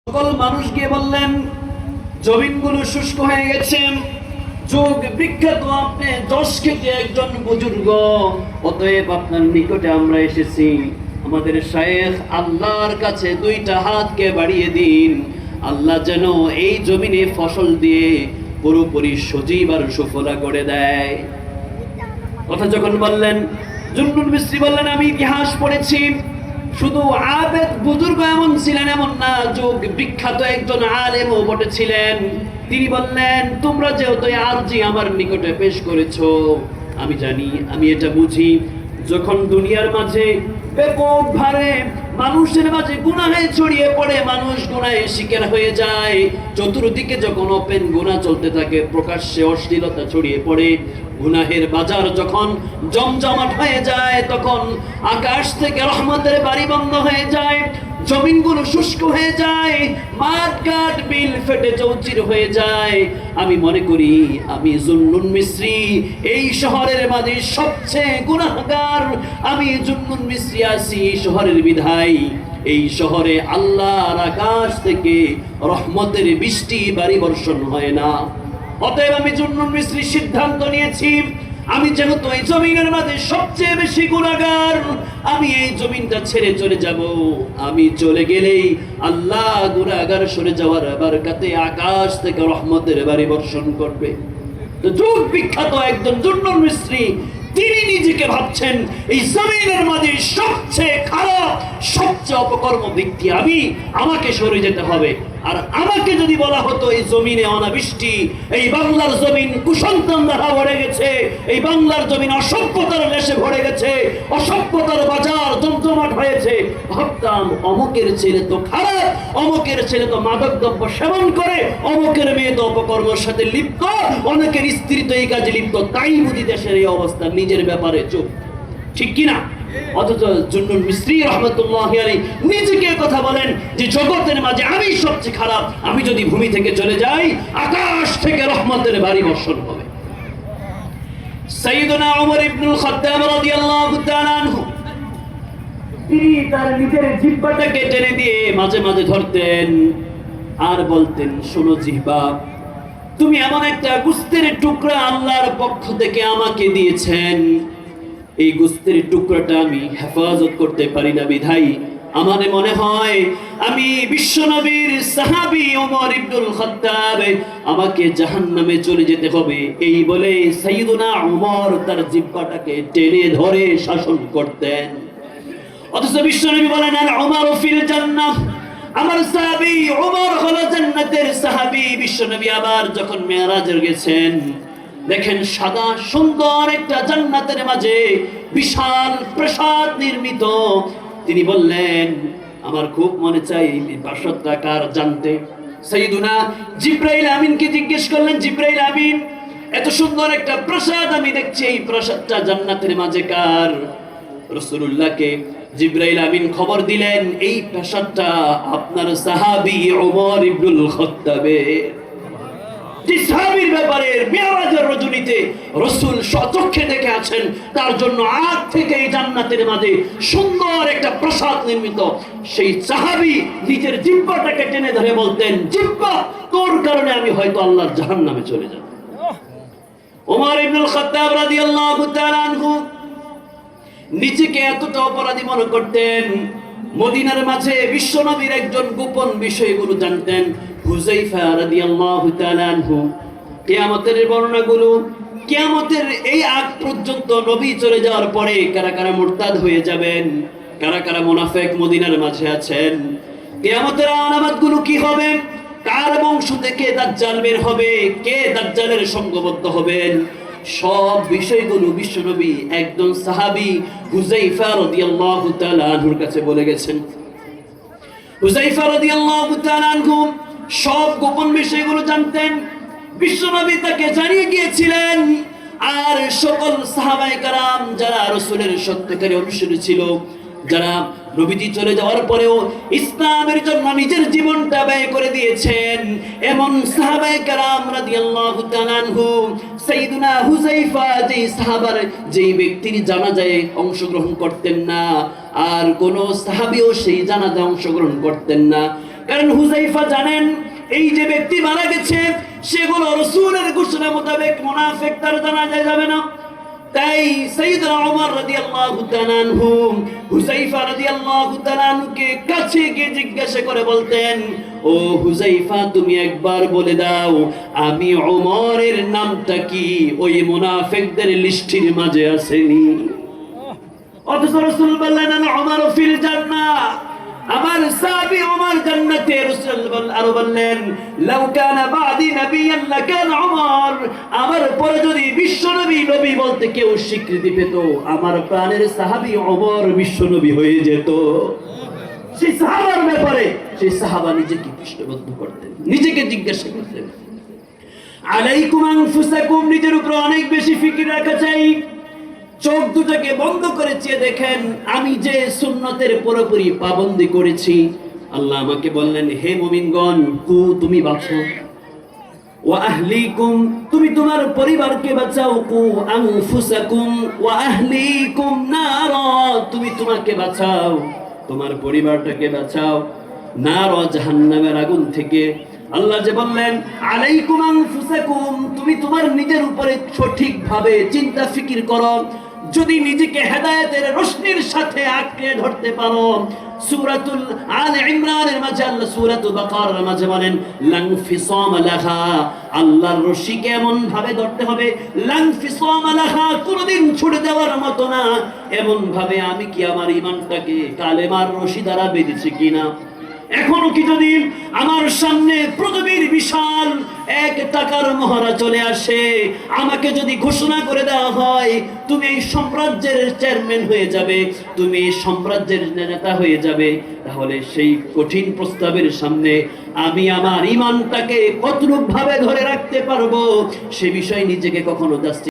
সকল মানুষকে বললেন জমিনগুলো শুষ্ক হয়ে গেছে, যুগ বিখ্যাত আপনি 10 কেজি একজন বুজুর্গ, অতএব আপনার নিকটে আমরা এসেছি। আমাদের শায়েখ আল্লাহর কাছে 2টা হাতকে বাড়িয়ে দিন, আল্লাহ যেন এই জমিনে ফসল দিয়ে পুরোপুরি সজীব আর সুফলা করে দেয়। কথা যখন বললেন, জুন্নুন মিস্ত্রি বললেন, আমি ইতিহাস পড়েছি, শুধু আবেদ বুজুর্গ এমন ছিলেন এমন না, যুগ বিখ্যাত একজন আলেমও বটে ছিলেন। তিনি বললেন, তোমরা যেহেতু আরজি আমার নিকটে পেশ করেছো, আমি জানি, আমি এটা বুঝি, যখন দুনিয়ার মাঝে ব্যাপক ভারে মানুষের মাঝে গুনাহে ছড়িয়ে পড়ে, মানুষ গুনাহে শিকার হয়ে যায়, চতুর্দিকে যখন ওপেন গুনাহ চলতে থাকে, প্রকাশ্যে অশ্লীলতা ছড়িয়ে পড়ে, গুনাহের বাজার যখন জমজমাট হয়ে যায়, তখন আকাশ থেকে রহমতের বাড়ি বন্ধ হয়ে যায়, জমিনগুলো শুষ্ক হয়ে যায়, মাঠ ঘাট বিল ফেটে চৌচির হয়ে যায়। আমি মনে করি আমি জুন্নুন মিস্ত্রি এই শহরের মাঝে সবচেয়ে গুনাহগার। আমি জুন্নুন মিস্ত্রি আছি শহরের বিধায়, এই শহরে আল্লাহর আকাশ থেকে রহমতের বৃষ্টি বাড়ি বর্ষণ হয় না। অতএব আমি জুন্নুন মিস্ত্রি সিদ্ধান্ত নিয়েছি, আমি যেহেতু এই জমিনের মাঝে সবচেয়ে বেশি গুনাহগার, আমি এই জমিনটা ছেড়ে চলে যাব। আমি চলে গেলেই আল্লাহ গুনাহগার সরে যাওয়ার বরকতে আকাশ থেকে রহমতের বাড়ি বর্ষণ করবে। তো যুগ বিখ্যাত একজন জুন্নুন মিস্ত্রি, তিনি নিজেকে ভাবছেন এই জমিনের মাঝে সবচেয়ে খারাপ, সবচেয়ে অপকর্ম ব্যক্তি আমি, আমাকে সরে যেতে হবে। আর আমাকে যদি বলা হতো এই জমিনে অনাবৃষ্টি, এই বাংলার জমিন কুসন্তান দ্বারা ভরে গেছে, এই বাংলার জমিন অসভ্যতার লেশে ভরে গেছে, অসভ্যতার বাজার জমজমাট হয়েছে, ভাবতাম অমুকের ছেলে তো খারাপ, অমুকের ছেলে তো মাদক দ্রব্য সেবন করে, অমুকের মেয়ে তো অপকর্মের সাথে লিপ্ত, অনেকের স্ত্রী তো এই কাজে লিপ্ত, তাই বুঝি দেশের এই অবস্থা, নিজের ব্যাপারে চুপ, ঠিক কিনা? অথচ জুন্নুন মিস্ত্রি রহমতুল্লাহি আলাইহি নিজেকে কথা বলেন যে জগতের মাঝে আমি সবচেয়ে খারাপ, আমি যদি ভূমি থেকে চলে যাই আকাশ থেকে রহমতের বাড়ি বর্ষণ হবে। সাইয়্যিদুনা ওমর ইবনুল খাত্তাব রাদিয়াল্লাহু তাআলা আনহু, তিনি তার নিজের জিহ্বাটাকে টেনে দিয়ে মাঝে মাঝে ধরতেন আর বলতেন, শোনো জিহ্বা, তুমি এমন একটা গোশতের টুকরা আল্লাহর পক্ষ থেকে আমাকে দিয়েছেন, এই গোশতের টুকরাটা আমি হেফাজত করতে পারি না বিধায় আমার মনে হয় আমি বিশ্বনবীর সাহাবী ওমর ইবনুল খাত্তাব, আমাকে জাহান্নামে চলে যেতে হবে। এই বলে সাইয়্যিদুনা ওমর তার জিহ্বাটাকে টেনে ধরে শাসন করতেন। অথচ বিশ্বনবী বলেন, আর ওমর ফিল জান্নাহ, আমার সাহাবী ওমর হলো জান্নাতের সাহাবী। বিশ্বনবী আবার যখন মেরাজে গেছেন, দেখেন সাদা সুন্দর একটা জান্নাতের মাঝে বিশাল প্রাসাদ নির্মিত। তিনি বললেন, আমার খুব মনে চাই এই প্রাসাদটা কার জানতে। সাইয়্যিদুনা জিবরাইল আমিনকে জিজ্ঞেস করলেন, জিবরাইল আমিন, এত সুন্দর একটা প্রাসাদ আমি দেখছি, এই প্রাসাদটা জান্নাতের মাঝে কার? রাসূলুল্লাহকে জিবরাইল আমিন খবর দিলেন, এই প্রাসাদটা আপনার সাহাবী ওমর ইবনুল খাত্তাবের। যে সাহাবীর ব্যাপারে মিরাজের রজনীতে রাসূল স্বচক্ষে দেখে আছেন, তার জন্য আগ থেকে এই জান্নাতের মাঝে সুন্দর একটা প্রাসাদ নির্মিত। সেই সাহাবী নিজের জিহ্বাটাকে টেনে ধরে বলতেন, জিহ্বা, তোর কারণে আমি হয়তো আল্লাহর জাহান্নামে চলে যাব। ওমর ইবনুল খাত্তাব রাদিয়াল্লাহু তাআলা আনহু নিজেকে এতটা অপরাধী মনে করতেন, মদিনার মাঝে বিশ্বনবীর একজন গোপন বিষয়গুলো জানতেন। হুযায়ফা রাদিয়াল্লাহু তাআলা আনহু কিয়ামতের বর্ণনাগুলো, কিয়ামতের এই আগ পর্যন্ত নবী চলে যাওয়ার পরে কারা কারা মুরতাদ হয়ে যাবেন, কারা কারা মুনাফিক মদিনার মাঝে আছেন, কিয়ামতের আলামতগুলো কি হবে, কার বংশ থেকে দাজ্জাল বের হবে, কে দাজ্জালের সঙ্গবদ্ধ হবেন, সব বিষয়গুলো বিশ্বনবী একজন সাহাবী হুযায়ফা রাদিয়াল্লাহু তাআলা আনহুর কাছে বলে গেছেন। হুযায়ফা রাদিয়াল্লাহু তাআলা আনহু সব গোপন বিষয়গুলো জানতেন, বিশ্বনবী তাকে জানিয়ে গিয়েছিলেন। আর সকল সাহাবায়ে কেরাম যারা রাসূলের সত্যকারী অনুসারী ছিল, যারা নবীজি চলে যাওয়ার পরেও ইসলামের জন্য নিজের জীবনটা ব্যয় করে দিয়েছেন, এমন সাহাবায়ে কেরাম রাদিয়াল্লাহু তাআলা আনহু, সাইয়্যিদুনা হুযায়ফা যেই সাহাবার যেই ব্যক্তির জানাজায় অংশগ্রহণ করতেন না, আর কোন সাহাবীও সেই জানাজায় অংশগ্রহণ করতেন না, কারণ হুযাইফা জানেন এই যে ব্যক্তি মারা গেছে সেগুলো রাসূলের ঘোষণা মোতাবেক মুনাফিক, তার জানাজা যাবে না। তাই সাইয়েদনা ওমর রাদিয়াল্লাহু তাআলা আনহু হুযাইফা রাদিয়াল্লাহু তাআলা আনহুকে কাছে গিয়ে জিজ্ঞাসা করে বলতেন, ও হুযাইফা, তুমি একবার বলে দাও আমি ওমরের নামটা কি ওই মুনাফিকদের লিস্টের মাঝে আসেনি? অথচ রাসূল বললেন ওমর ফিল জান্নাহ, আমার সাহাবী ওমর জান্নাতে। রাসূল আরো বললেন, লাউ কানা বাদি নাবিয়ান লাকানা ওমর, আমার পরে যদি বিশ্ব নবী নবী বলতে কেউ স্বীকৃতি পেত, আমার প্রাণের সাহাবী ওমর বিশ্ব নবী হয়ে যেত। সেই সাহাবার ব্যাপারে সেই সাহাবা নিজেকে প্রশ্নবদ্ধ করতেন, নিজেকে জিজ্ঞাসা করতেন। আলাইকুম আনফুসাকুম, নিজের উপর অনেক বেশি ফিকির রাখা চাই। চোখ দুটাকে বন্ধ করে চেয়ে দেখেন আমি যে সুন্নতের পুরোপুরি পাবন্দি করেছি। আল্লাহ আমাকে বললেন, হে মুমিনগণ, তুমি বাঁচো, ওয়া আহলিকুম, তুমি তোমার পরিবারকে বাঁচাও, কু আনফুসাকুম ওয়া আহলিকুম নারা, তুমি তোমাকে বাঁচাও, তোমার পরিবারটাকে বাঁচাও নার জাহান্নামের আগুন থেকে। আল্লাহ যে বললেন আলাইকুম আনফুসাকুম, তুমি তোমার নিজের উপরে সঠিকভাবে চিন্তা ফিকির করো। যদি নিজেকে হেদায়েতের রোশনির সাথে আঁকড়ে ধরতে পারো, সূরাতুল আলে ইমরানের মাঝে আল্লাহ সূরাতুল বাকারার মাঝে বলেন লান ফিসাম লাহা, আল্লাহর রশিকে এমন ভাবে ধরতে হবে, লান ফিসাম লাহা, কোনদিন ছুটে দেওয়ার মতো না, এমন ভাবে আমি কি আমার ঈমানটাকে কালেমার রশি দ্বারা বেঁধেছি কিনা। এখনো কি যদি আমার সামনে পৃথিবীর বিশাল এক টাকার মহড়া চলে আসে, আমাকে যদি ঘোষণা করে দেওয়া হয় তুমি এই সাম্রাজ্যের চেয়ারম্যান হয়ে যাবে, তুমি এই সাম্রাজ্যের নেতা হয়ে যাবে, তাহলে সেই কঠিন প্রস্তাবের সামনে আমি আমার ঈমানটাকে কতটুকু ভাবে ধরে রাখতে পারবো সে বিষয়ে নিজেকে কখনো